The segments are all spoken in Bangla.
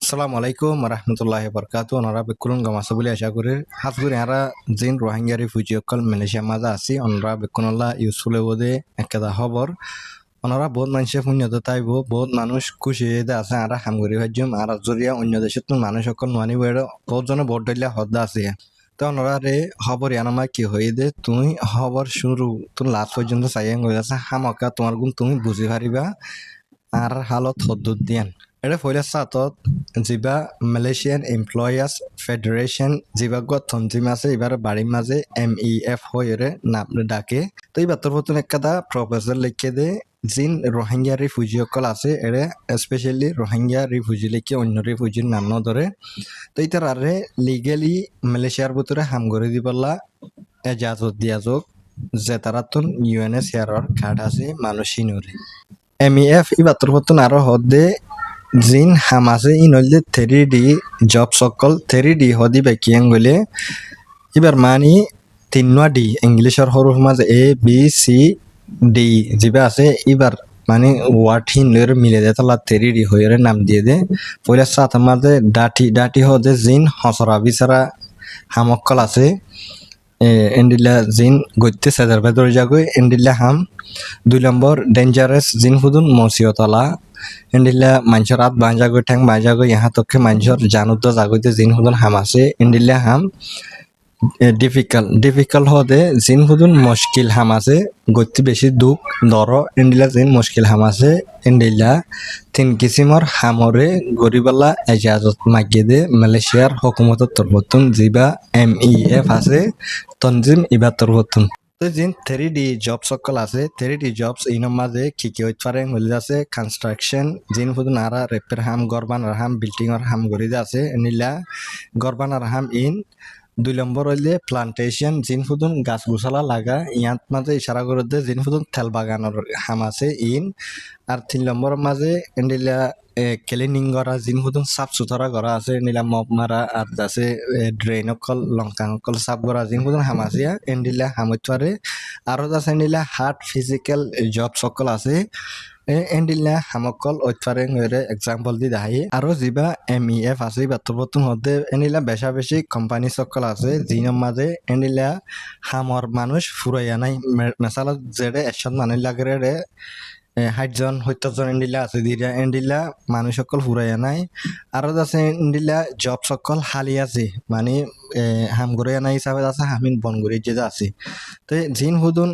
আসসালামু আলাইকুম রহমতুল্লাহ বরকাত ওনারা বেকুলন গামাসা বলে আশা করি হাত করে আরা জিন রোহিঙ্গা রিফিউজি অকল মালয়েশিয়া মাঝে আছি ওনারা বেকুনল্লা ইউজফুল বোধে একেদা খবর ওনারা বহুত মানুষে পুণ্যত তাইব বহুত মানুষ খুশি হয়ে আছে আরা হামগুড়ি ভাজ্যম আর জরিয়া অন্য দেশের মানুষ সকল নোয়ানি বেড়ে বহুত জনে ভোট দিলে হদ্দা আছে তো ওনারা রে খবর ইয়ানামা কি হয়ে দে তুমি খবর শুরু তুমি লাস্ট পর্যন্ত চাইয়া গৈ আছে হামকা তোমার গুণ তুমি বুঝি পারিবা আর হালত হদ্দুত দিয়ান এটা ফইলা সাতত যিবা মালয়েশিয়ান এমপ্লয়ার্স ফেডারেশন যিবা তঞ্জিম আছে এবার বাড়ির মাঝে MEF হয়ে নাম ডাকে তো এই বাতর প্রথম একটা প্রপোজাল লিখে দে জিন রোহিঙ্গা রিফিউজি সকল আছে এরে স্পেশালি রোহিঙ্গা রিফিউজি লিখে অন্য রিফিউজির নাম ন ধরে তো ইতার আরে লিগেলি মালয়েশিয়ার ভিতরে হাম করে দিবলা এজাজত দিয়া যোগ যে তারা তো UNHCR কার্ড আছে মানুষ নরে MEF ই বাতর প্রথম আরো হদে জিন হামাসে ইনলে 3D জব সকল 3D হদি বাকিয়াং গলে এবার মানি তিনটা ডি ইংলিশের হরফ মাঝে ABCD যিবা আছে এবার মানে ওয়ার্ড হিনলের মিলে দে তালা 3D হয়ে নাম দিয়ে দে পয়লা সাত মাঝে ডাটি হদে জিন হসরা বিচারা হামক্কল আছে এন্ডিলা জিন গইতে সেদার ভেতর যাগৈ এন্ডিলা হাম 2 নম্বর ডেঞ্জারাস জিন হুদুন মসিয়তলা এন্ডিলা মানুষের হাত বাঁজাগৈ ঠ্যাং বাঁজাগৈ ইহা তক্ষে মানুষের জানুদ্দ জাগৈতে জিন হুদুন হাম আছে এন্ডিলা হাম ডিফিকাল্ট হদে জিন হুদুন মুশকিল হাম আছে গতি বেশি দুঃখ দর এন্ডিলা জিন মুশকিল হাম আছে এন্ডিলা তিন কিসিমর হামরে গরিবালা এজাজত মাগিয়ে দে মালয়েশিয়ার হুকুমতের তরফতুন যিবা MEF আছে তনজিম ইবা তরফতুন তো জিন 3D জব সকল আছে 3D জবস ইনর মাঝে কি হইতে পারে হইলে আছে কনস্ট্রাকশন জিন হুদুন আরা রেপের হাম গরবানার হাম বিল্ডিংর হাম গরিদে আছে এনিলা গরবানার হাম ইন 2 নম্বর হইলে প্লান্টেশন জিন ফুদুন গাছ গুছালা লাগা ইয়াত মাঝে ইশারা করে দে জিন ফুদুন তেল বাগানোর হাম আছে ইন আর 3 নম্বর মাঝে এন্ডিলা ক্লিনিং করা জিন ফুদুন সাফ সুতরা করা আছে এন্ডিলা মপ মারা আর আছে ড্রেন অকল লঙ্কাং অকল সাফ করা জিন ফুদুন হাম আছে এন্ডিলা হামতরে আর আছে এন্ডিলা হার্ট ফিজিক্যাল জব সকল আছে এন্ডিলা হামকল ঐতফারেং হয়ে এক্সাম্পল দি দাহি আরো যিবা MEF আছে বাতবতন হতে এন্ডিলা বেশা বেশি কোম্পানি সকল আছে জিনের মাঝে এন্ডিলা হামর মানুষ ফুরাইয়া নাই মেসালা যেড়ে একশত মানুষ লাগে রে 60জন 70জন এন্ডিলা আছে দিরা এন্ডিলা মানুষ সকল ফুরাইয়া নাই আরো আছে এন্ডিলা জব সকল হালি আছে মানে হাম গড়িয়া নাই হিসাবে আছে হামিন বনগুড়ি যে আছে তো জিন হুদুন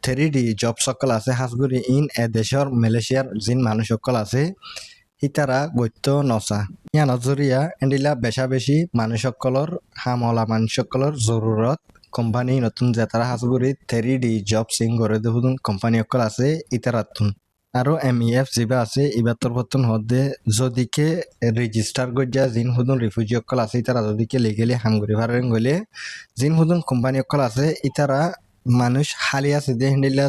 3D জব সকল আছে হাসগুড়ি ইন দেশের মালয়েশিয়ার জিন মানুষ সকল আছে ইতারা গৈত্য নচা ইয়া নজরিয়া এন্ডিলা বেশা বেশি মানুষ সকলর হামলা মানুষ সকলর জরুরত কোম্পানি নতুন যে তারা হাসগুড়ি 3D জব সিং গড়ে হুদুন কোম্পানি সকল আছে ইতারাতুন আরো MEF যিবা আছে ইবাতর বর্তন হদে যদিকে রেজিস্টার গজ্জা জিন হুদুন রিফিউজি অকল আছে ইতারা যদিকে লিগেলি হামগুড়ি ভারেন গলে জিন হুদুন কোম্পানি অকল আছে ইতারা মানুষ হালি আছে দে হেন্ডিলা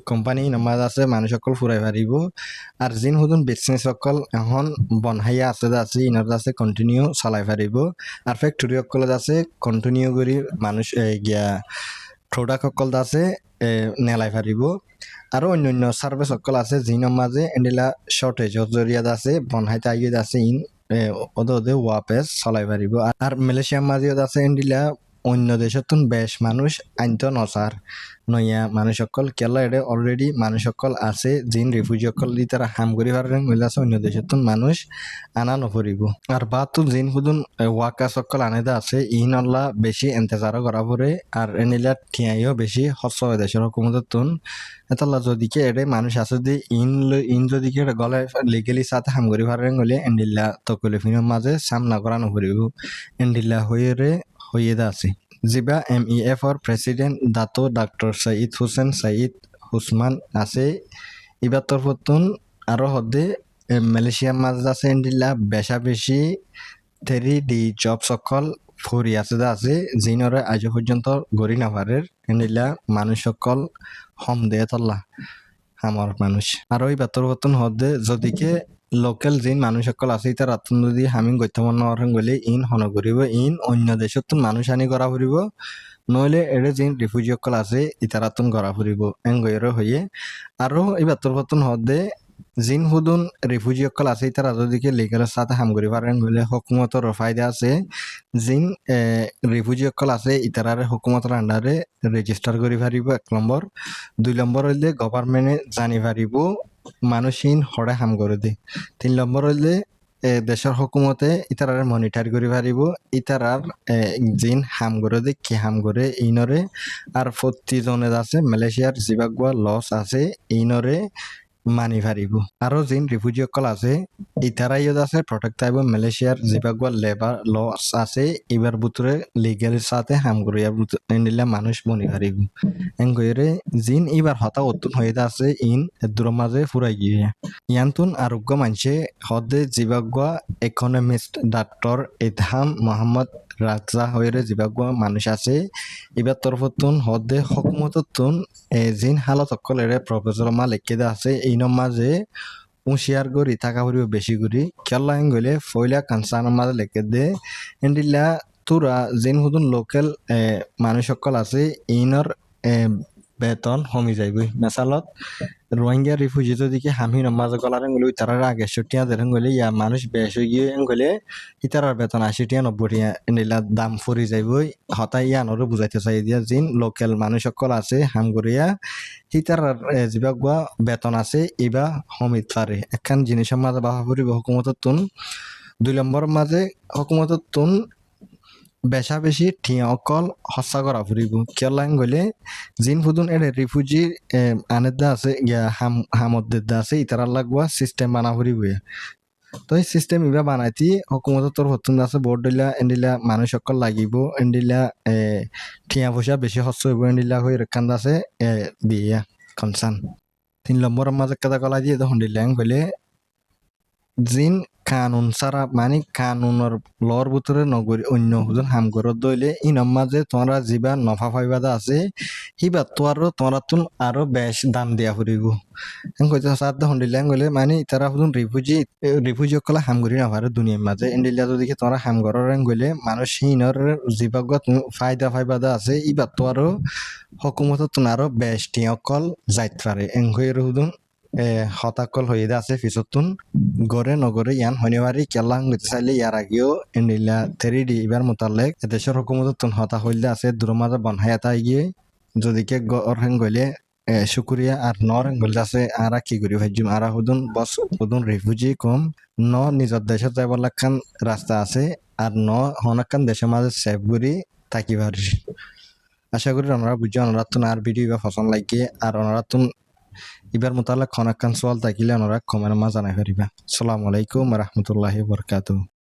কোম্পানি নামাজ আছে মানুষ সকল ফুরাই পারিব আর জিন হুদুন বিজনেস সকল এখন বনহাইয়া আছে আছে ইনার আছে কন্টিনিউ চালাই পারিব আর ফ্যাক্টরি সকল আছে কন্টিনিউ করি মানুষ গিয়া প্রোডাক্ট সকল আছে নেলাই পারিব আরো অন্যান্য সার্ভিস সকল আছে জিনের মাঝে এন্ডিলা শর্টেজ জরিয়াদ আছে বনহাইতে আইয়ে আছে ইন ওদে ওয়াপেস চলাই পারিব আর মালয়েশিয়ার মাঝে আছে এন্ডিলা অন্য দেশতুন বেশ মানুষ আইনত নসার নইয়া মানুষ সকল কেলা এডে অলরেডি মানুষ সকল আছে জিন রিফিউজি সকল দি তারা হাম করি পারেন হইলে আছে অন্য দেশতুন মানুষ আনা নপরিব আর বাতুন জিন হুদুন ওয়াকা সকল আনেদা আছে ইন আল্লাহ বেশি এন্তেজারও করা পরে আর এনিলা ঠিয়াইও বেশি হস্য দেশের হুকুমততুন এতাল্লা যদিকে এডে মানুষ আছে দি ইন যদিকে গলে লিগেলি সাথে হাম করি পারেন হইলে এন্ডিল্লা তকলিফিনের মাঝে সামনা করা নপরিব এন্ডিল্লা হইয়ে আছে যিবা MEF or president Dato doctor Syed Hussain Syed Husman আছে ইবার তরফতুন আরো হদে মালয়েশিয়ার মাঝে আছে এন্ডিল্লা বেশা বেশি 3D জব সকল ফুরি আছে জিনরে আজ পর্যন্ত গড়ি না পারের এন্ডিল্লা মানুষ সকল হম দে তল্লা আমার মানুষ আর ওই বেতন হদে যদিকে লোকাল জিন মানুষ সকল আছে তার আত্ম যদি হামিং গত্যমন গলে ইন হন করিব ইন অন্য দেশত মানুষ আনি করা ফুরিব নইলে এড়ে জিন রিফিউজি সকল আছে ইতারাতন করা ফুরিব এঙ্গয়ের হয়ে আরো এই বেতন হদে জিন হুদুন রিফিউজি অকল আছে তারা যদিকে লিগালের সাথে হাম করি পারেন বলে হুকুমতর ফায়দা আছে জিন রিফিউজি অকল আছে ইতারারে হুকুমতর আন্ডারে রেজিস্টার করি পারিব 1 নম্বর 2 নম্বর হইলে গভর্নমেন্টে জানি পারিব মানুষ ইন হরে হাম করে দে 3 নম্বর হইলে দেশের হুকুমতে ইতারারে মনিটর করি পারিব ইতারার জিন হাম করে দে কি হাম করে ইনরে আর প্রতিজনে আছে মালয়েশিয়ার জিবাগুয়া লস আছে ইনরে মানি পারিব আরো জিন রিফিউজি অকল আছে ইতারাইও আছে প্রটেক্ট পাইব মালয়েশিয়ার জিবাগুয়া লেবার লস আছে এবার ভিতরে লিগেল সাথে হাম করিয়া নিলে মানুষ বনি পারিব এঙ্গরে জিন এবার হতা অতুন হয়ে আছে ইন দূর মাঝে ফুরাই গিয়ে ইয়ান্তুন আরোগ্য মানছে হদে জিবাগুয়া ইকোনমিস্ট ডাক্তার ইদহাম মোহাম্মদ রাজা হয়ে জিবাগুয়া মানুষ আছে এবার তরফতুন হদে হকুমততুন জিন হালত অকলেরে প্রফেসর মালিক আছে এই মাঝে হুঁশিয়ার করি থাকা ফুরিব বেশি করি খেলা গেলে ফয়লা কানসানের মাঝে লেখে দে এন্ডিলা তোরা জিন হুদুন লোকাল মানুষ সকল আছে ইনর বেতন কমি যাইবই মেসালত রোহিঙ্গা রিফিউজি দিকে হামি নমাজ গলার গেলে তারা আগে 60 দেন গেলে ইয়া মানুষ বেশ হয়ে গিয়ে গেলে ইতারার বেতন 80 90 এন্ডিলা দাম ফুরি যাইবই হতাই ইয়ানরও বুঝাইতে চাই দিয়া জিন লোকাল মানুষ সকল আছে হাম করিয়া ইতারার জিবাগুয়া বেতন আছে ইবা হমিত পারে একখান জিনিসের মাঝে বাহা ফুরিব হুকুমতর তুন 2 নম্বর মাঝে হুকুমতর তুন বেশা বেশি ঠিয়া অকল হসা করা ফুরিব কেলাং গলে জিন ফুদুন এর রিফিউজি আনেদা আছে ইয়া হামদ্দা আছে ইতারা লাগবা সিস্টেম বানা ফুরিব তো এই সিস্টেম ইবা বানাইতি হুকুমতের তোর হতুন আছে বোর্ড দিলা এন্ডিলা মানুষ অকল লাগিব এন্ডিলা ঠিয়া পয়সা বেশি খরচ হইব এন্ডিলা হয়ে রেখান আছে দিয়া কনসান 3 নম্বর মাঝে কথা কলা দিয়ে তখন দিলাম বলে জিন কানুন সারা মানে কানুনের লর ভিতরে নগরী অন্য হুজন হাম করত দইলে ই মাঝে তোমরা যিবা নফা ফাইবাদা আছে হিবা তোয়ারও তোমরা তুন আরো বেশ দাম দিয়া ফুরিব কইতে সাথে হন্ডিলাম গলে মানে তারা হুজন রিফিউজি কলা হাম করি না পারে দুনিয়ার মাঝে ইন্ডিয়া যদি তোমরা হাম করার গলে মানুষ হিনর যিবাগ ফায়দা ফাইবাদা আছে ইবা তোয়ারও হকুমত তুন আরো বেশ টিয়কল যাইত পারে এঙ্গইর হুজন হতাকল হয়ে আছে পিছতুন গড়ে নগরে ইয়ান শনিবারই কেলা হইতে চাইলে ইয়ার আগেও এন্ডিলা 3D এবার মোতালেক দেশের হুকুমতন হতা হইলে আছে দূর মাঝে বনহাই এটা গিয়ে যদিকে গড় হেন গইলে শুকুরিয়া আর নর গইলে আছে আরা কি করি ভাইজুম আরা হুদুন বস হুদুন রিফিউজি কম ন নিজের দেশে যাবার লাখান রাস্তা আছে আর ন হনাকান দেশের মাঝে সেভ করি থাকি পারি আশা করি ওনারা বুঝে ওনারা তুন আর ভিডিও বা পছন্দ লাগে আর ওনারা তুন এবার মোতালেক খনাকান সোয়াল থাকিলে ওনারা কমেন্ট মা জানাই পারিবা। আসসালামু আলাইকুম ওয়া রাহমাতুল্লাহি ওয়া বারাকাতুহু।